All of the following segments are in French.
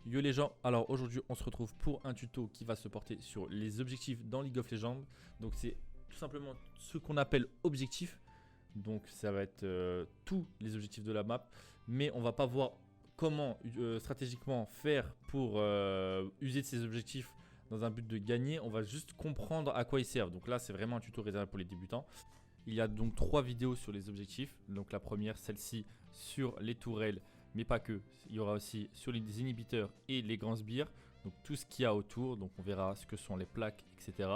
Yo les gens, alors aujourd'hui on se retrouve pour un tuto qui va se porter sur les objectifs dans League of Legends. Donc c'est tout simplement ce qu'on appelle objectif. Donc ça va être tous les objectifs de la map. Mais on va pas voir comment stratégiquement faire pour user de ces objectifs dans un but de gagner. On va juste comprendre à quoi ils servent. Donc là c'est vraiment un tuto réservé pour les débutants. Il y a donc 3 vidéos sur les objectifs. Donc la première, celle-ci sur les tourelles, mais pas que. Il y aura aussi sur les inhibiteurs et les grands sbires. Donc tout ce qu'il y a autour. Donc on verra ce que sont les plaques, etc.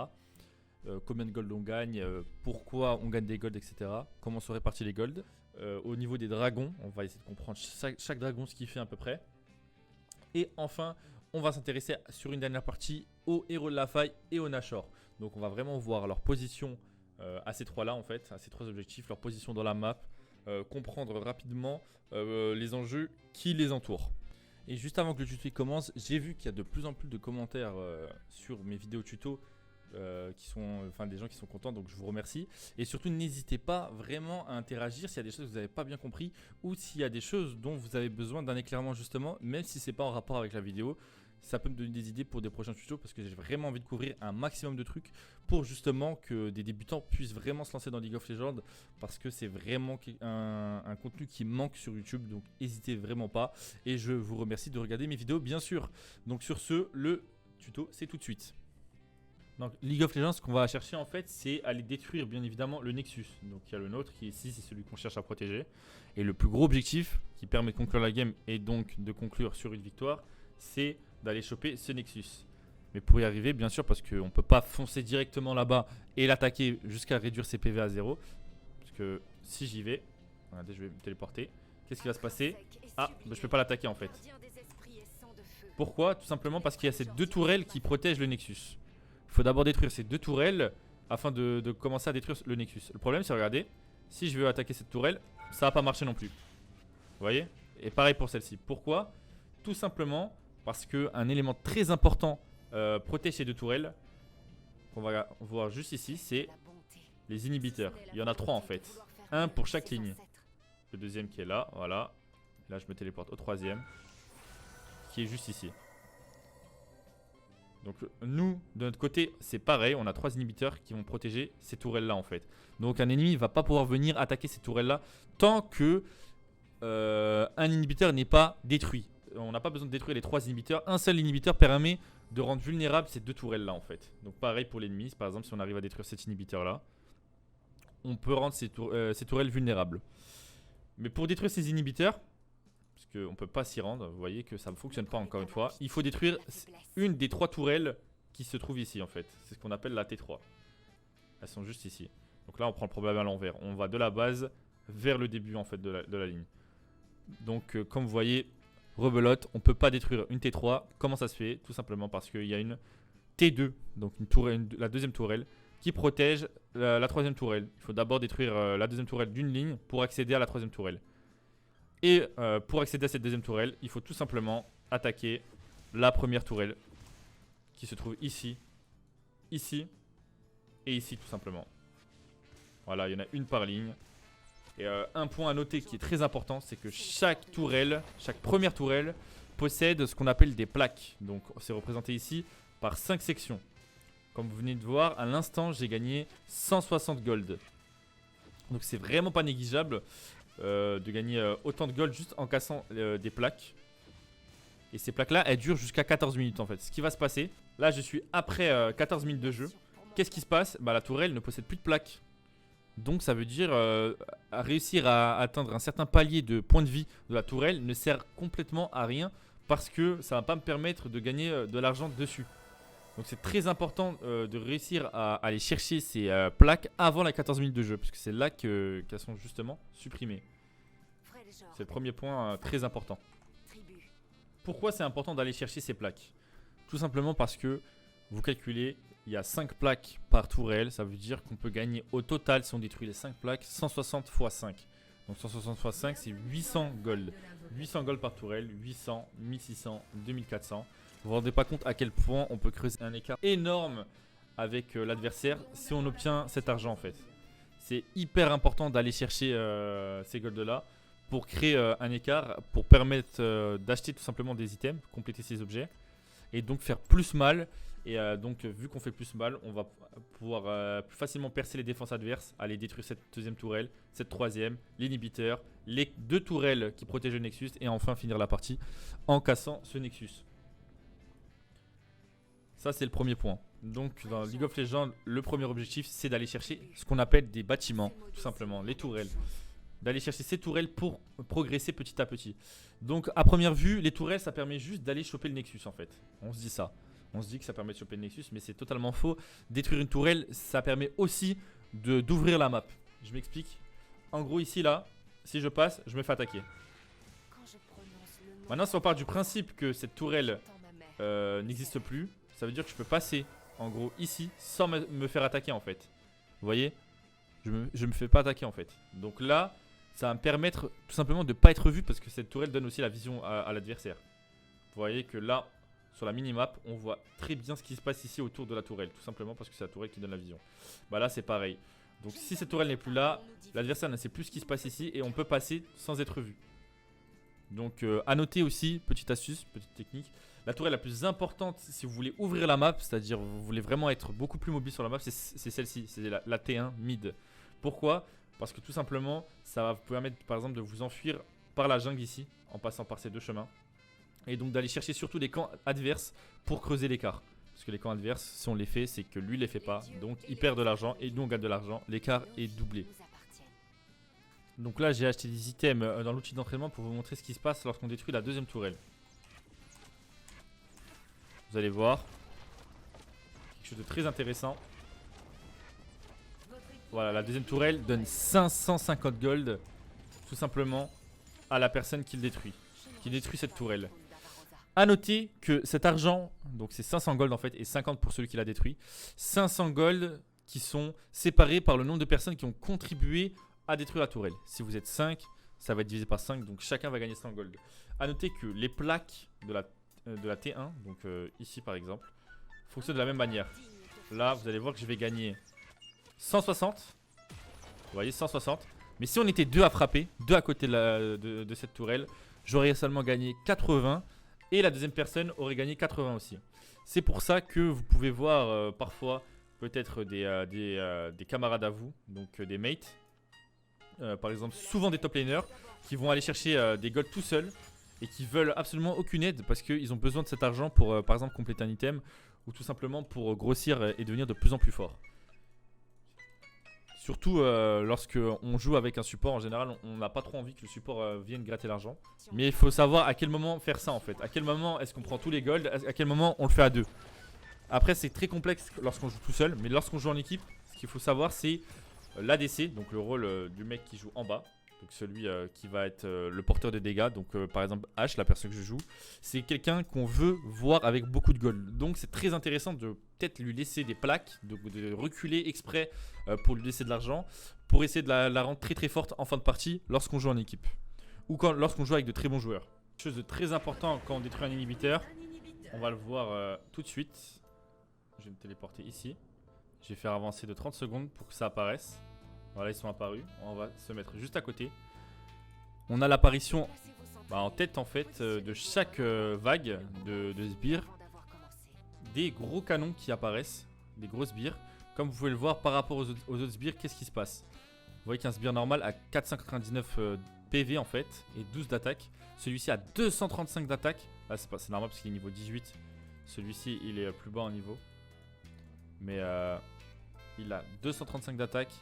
Combien de gold on gagne, pourquoi on gagne des golds, etc. Comment sont répartis les golds. Au niveau des dragons, on va essayer de comprendre chaque dragon ce qu'il fait à peu près. Et enfin, on va s'intéresser sur une dernière partie aux héros de la faille et aux Nashor. Donc on va vraiment voir leur position à ces trois-là en fait, à ces trois objectifs, leur position dans la map, comprendre rapidement les enjeux qui les entourent. Et juste avant que le tuto commence, j'ai vu qu'il y a de plus en plus de commentaires sur mes vidéos tuto qui sont, des gens qui sont contents, donc je vous remercie. Et surtout n'hésitez pas vraiment à interagir s'il y a des choses que vous n'avez pas bien compris ou s'il y a des choses dont vous avez besoin d'un éclairement justement, même si c'est pas en rapport avec la vidéo. Ça peut me donner des idées pour des prochains tutos parce que j'ai vraiment envie de couvrir un maximum de trucs pour justement que des débutants puissent vraiment se lancer dans League of Legends parce que c'est vraiment un contenu qui manque sur YouTube, donc n'hésitez vraiment pas et je vous remercie de regarder mes vidéos bien sûr. Donc sur ce, le tuto c'est tout de suite. Donc League of Legends, ce qu'on va chercher en fait, c'est aller détruire bien évidemment le Nexus. Donc il y a le nôtre qui est ici, c'est celui qu'on cherche à protéger. Et le plus gros objectif qui permet de conclure la game et donc de conclure sur une victoire, c'est d'aller choper ce Nexus. Mais pour y arriver, bien sûr, parce qu'on ne peut pas foncer directement là-bas et l'attaquer jusqu'à réduire ses PV à 0. Parce que si j'y vais, regardez, je vais me téléporter. Qu'est-ce qui va se passer? Ah, bah, je ne peux pas l'attaquer en fait. Pourquoi? Tout simplement parce qu'il y a ces deux tourelles qui protègent le Nexus. Il faut d'abord détruire ces deux tourelles afin de commencer à détruire le Nexus. Le problème, c'est, regardez, si je veux attaquer cette tourelle, ça va pas marcher non plus. Vous voyez? Et pareil pour celle-ci. Pourquoi? Tout simplement parce qu'un élément très important protège ces deux tourelles, qu'on va voir juste ici, c'est les inhibiteurs. Il y en a 3 en fait. Un pour chaque ligne. Le deuxième qui est là, voilà. Là, je me téléporte au troisième, qui est juste ici. Donc nous, de notre côté, c'est pareil, on a 3 inhibiteurs qui vont protéger ces tourelles-là en fait. Donc un ennemi ne va pas pouvoir venir attaquer ces tourelles-là tant que un inhibiteur n'est pas détruit. On n'a pas besoin de détruire les 3 inhibiteurs. Un seul inhibiteur permet de rendre vulnérable ces deux tourelles-là en fait. Donc pareil pour l'ennemi, par exemple si on arrive à détruire cet inhibiteur-là, on peut rendre ces tourelles vulnérables. Mais pour détruire ces inhibiteurs, parce qu'on ne peut pas s'y rendre, vous voyez que ça ne fonctionne pas encore une fois. Il faut détruire une des 3 tourelles qui se trouvent ici en fait. C'est ce qu'on appelle la T3. Elles sont juste ici. Donc là on prend le problème à l'envers. On va de la base vers le début en fait de la ligne. Donc comme vous voyez, rebelote, on ne peut pas détruire une T3. Comment ça se fait? Tout simplement parce qu'il y a une T2, donc une tourelle, la deuxième tourelle, qui protège la troisième tourelle. Il faut d'abord détruire la deuxième tourelle d'une ligne pour accéder à la troisième tourelle. Et pour accéder à cette deuxième tourelle, il faut tout simplement attaquer la première tourelle qui se trouve ici, ici et ici tout simplement. Voilà, il y en a une par ligne. Et un point à noter qui est très important, c'est que chaque tourelle, chaque première tourelle possède ce qu'on appelle des plaques. Donc c'est représenté ici par 5 sections. Comme vous venez de voir, à l'instant j'ai gagné 160 gold. Donc c'est vraiment pas négligeable. De gagner autant de gold juste en cassant des plaques. Et ces plaques là elles durent jusqu'à 14 minutes en fait. Ce qui va se passer, là je suis après 14 minutes de jeu. Qu'est-ce qui se passe? Bah la tourelle ne possède plus de plaques. Donc ça veut dire réussir à atteindre un certain palier de points de vie de la tourelle ne sert complètement à rien. Parce que ça va pas me permettre de gagner de l'argent dessus. Donc c'est très important de réussir à aller chercher ces plaques avant la 14 minutes de jeu. Parce que c'est là qu'elles sont justement supprimées. C'est le premier point très important. Pourquoi c'est important d'aller chercher ces plaques? Tout simplement parce que vous calculez, il y a 5 plaques par tourelle. Ça veut dire qu'on peut gagner au total, si on détruit les 5 plaques, 160 x 5. Donc 160 x 5 c'est 800 gold. 800 gold par tourelle, 800, 1600, 2400. Vous vous rendez pas compte à quel point on peut creuser un écart énorme avec l'adversaire si on obtient cet argent en fait. C'est hyper important d'aller chercher ces golds là pour créer un écart, pour permettre d'acheter tout simplement des items, compléter ces objets et donc faire plus mal. Et donc vu qu'on fait plus mal, on va pouvoir plus facilement percer les défenses adverses, aller détruire cette deuxième tourelle, cette troisième, l'inhibiteur, les 2 tourelles qui protègent le Nexus et enfin finir la partie en cassant ce Nexus. Ça c'est le premier point. Donc dans League of Legends, le premier objectif c'est d'aller chercher ce qu'on appelle des bâtiments, tout simplement, les tourelles. D'aller chercher ces tourelles pour progresser petit à petit. Donc à première vue, les tourelles ça permet juste d'aller choper le Nexus en fait. On se dit ça. On se dit que ça permet de choper le Nexus, mais c'est totalement faux. Détruire une tourelle, ça permet aussi d'ouvrir la map. Je m'explique. En gros ici là, si je passe, je me fais attaquer. Maintenant si on part du principe que cette tourelle n'existe plus, ça veut dire que je peux passer en gros ici sans me faire attaquer en fait. Vous voyez, je me fais pas attaquer en fait. Donc là, ça va me permettre tout simplement de ne pas être vu parce que cette tourelle donne aussi la vision à l'adversaire. Vous voyez que là, sur la minimap, on voit très bien ce qui se passe ici autour de la tourelle. Tout simplement parce que c'est la tourelle qui donne la vision. Bah là, c'est pareil. Donc si cette tourelle n'est plus là, l'adversaire ne sait plus ce qui se passe ici et on peut passer sans être vu. Donc à noter aussi, petite astuce, petite technique. La tourelle la plus importante si vous voulez ouvrir la map, c'est-à-dire vous voulez vraiment être beaucoup plus mobile sur la map, c'est celle-ci, c'est la T1 mid. Pourquoi? Parce que tout simplement, ça va vous permettre par exemple de vous enfuir par la jungle ici, en passant par ces 2 chemins. Et donc d'aller chercher surtout des camps adverses pour creuser l'écart. Parce que les camps adverses, si on les fait, c'est que lui les fait pas. Donc il perd de l'argent et nous on gagne de l'argent. L'écart est doublé. Donc là j'ai acheté des items dans l'outil d'entraînement pour vous montrer ce qui se passe lorsqu'on détruit la deuxième tourelle. Vous allez voir. Quelque chose de très intéressant. Voilà, la deuxième tourelle donne 550 gold. Tout simplement à la personne qui le détruit. Qui détruit cette tourelle. A noter que cet argent, donc c'est 500 gold en fait et 50 pour celui qui l'a détruit. 500 gold qui sont séparés par le nombre de personnes qui ont contribué à détruire la tourelle. Si vous êtes 5, ça va être divisé par 5, donc chacun va gagner 100 gold. A noter que les plaques de la T1, donc ici par exemple, fonctionnent de la même manière. Là, vous allez voir que je vais gagner 160. Vous voyez, 160. Mais si on était 2 à frapper, 2 à côté de cette tourelle, j'aurais seulement gagné 80. Et la deuxième personne aurait gagné 80 aussi. C'est pour ça que vous pouvez voir parfois peut-être des camarades à vous, donc des mates. Par exemple, souvent des top laners qui vont aller chercher des golds tout seuls et qui veulent absolument aucune aide parce qu'ils ont besoin de cet argent pour par exemple compléter un item ou tout simplement pour grossir et devenir de plus en plus fort. Surtout lorsque on joue avec un support, en général, on n'a pas trop envie que le support vienne gratter l'argent. Mais il faut savoir à quel moment faire ça en fait. À quel moment est-ce qu'on prend tous les golds, à quel moment on le fait à 2. Après c'est très complexe lorsqu'on joue tout seul, mais lorsqu'on joue en équipe, ce qu'il faut savoir c'est l'ADC, donc le rôle du mec qui joue en bas. Donc celui qui va être le porteur de dégâts, donc par exemple H, la personne que je joue, c'est quelqu'un qu'on veut voir avec beaucoup de gold. Donc c'est très intéressant de peut-être lui laisser des plaques, de reculer exprès pour lui laisser de l'argent, pour essayer de la rendre très très forte en fin de partie lorsqu'on joue en équipe. Ou lorsqu'on joue avec de très bons joueurs. Quelque chose de très important quand on détruit un inhibiteur, on va le voir tout de suite. Je vais me téléporter ici. Je vais faire avancer de 30 secondes pour que ça apparaisse. Voilà, ils sont apparus. On va se mettre juste à côté. On a l'apparition en tête en fait de chaque vague de sbires. Des gros canons qui apparaissent. Des gros sbires. Comme vous pouvez le voir par rapport aux autres sbires, qu'est-ce qui se passe? Vous voyez qu'un sbire normal a 499 PV en fait et 12 d'attaque. Celui-ci a 235 d'attaque. Là c'est normal parce qu'il est niveau 18. Celui-ci il est plus bas en niveau. Mais il a 235 d'attaque.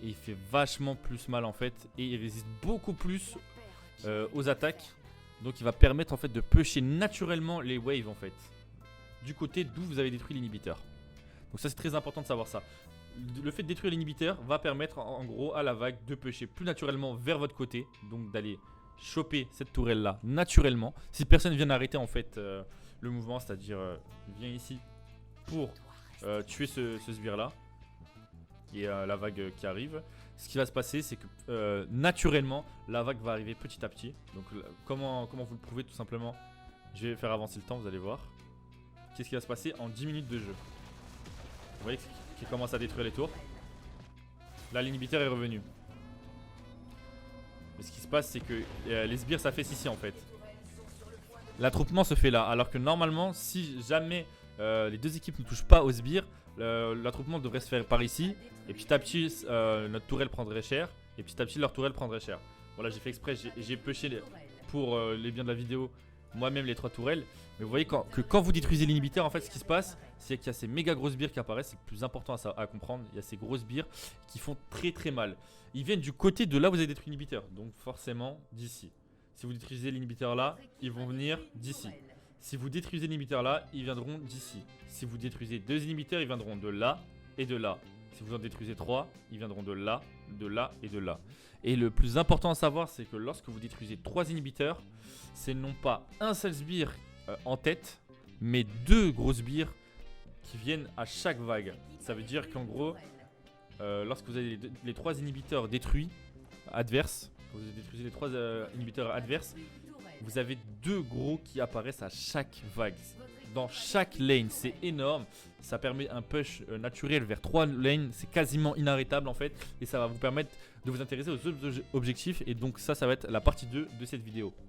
Et il fait vachement plus mal en fait. Et il résiste beaucoup plus aux attaques. Donc il va permettre en fait de pusher naturellement les waves en fait. Du côté d'où vous avez détruit l'inhibiteur. Donc ça c'est très important de savoir ça. Le fait de détruire l'inhibiteur va permettre en gros à la vague de pusher plus naturellement vers votre côté. Donc d'aller choper cette tourelle là naturellement. Si personne vient arrêter en fait le mouvement, c'est-à-dire vient ici pour tuer ce sbire là. Et la vague qui arrive, ce qui va se passer c'est que naturellement la vague va arriver petit à petit. Donc comment vous le prouvez? Tout simplement, je vais faire avancer le temps, vous allez voir. Qu'est-ce qui va se passer en 10 minutes de jeu? Vous voyez qu'il commence à détruire les tours. Là l'inhibiteur est revenu. Mais ce qui se passe, c'est que les sbires, ça fait ici en fait. L'attroupement se fait là, alors que normalement, si jamais les deux équipes ne touchent pas aux sbires, l'attroupement devrait se faire par ici. Et petit à petit, notre tourelle prendrait cher. Et petit à petit, leur tourelle prendrait cher. Voilà, j'ai fait exprès, j'ai pêché pour les biens de la vidéo moi-même les 3 tourelles. Mais vous voyez que quand vous détruisez l'inhibiteur, en fait, ce qui se passe, c'est qu'il y a ces méga grosses sbires qui apparaissent. C'est le plus important à comprendre. Il y a ces grosses sbires qui font très très mal. Ils viennent du côté de là où vous avez détruit l'inhibiteur. Donc forcément d'ici. Si vous détruisez l'inhibiteur là, ils vont venir d'ici. Si vous détruisez l'inhibiteur là, ils viendront d'ici. Si vous détruisez 2 inhibiteurs, ils viendront de là et de là. Si vous en détruisez 3, ils viendront de là et de là. Et le plus important à savoir, c'est que lorsque vous détruisez 3 inhibiteurs, c'est non pas un seul sbire en tête, mais 2 gros sbires qui viennent à chaque vague. Ça veut dire qu'en gros, lorsque vous avez les 3 inhibiteurs détruits, adverses, vous détruisez les 3 inhibiteurs adverses, vous avez 2 gros qui apparaissent à chaque vague. Dans chaque lane, c'est énorme. Ça permet un push naturel vers 3 lanes. C'est quasiment inarrêtable en fait. Et ça va vous permettre de vous intéresser aux autres objectifs. Et donc ça va être la partie 2 de cette vidéo.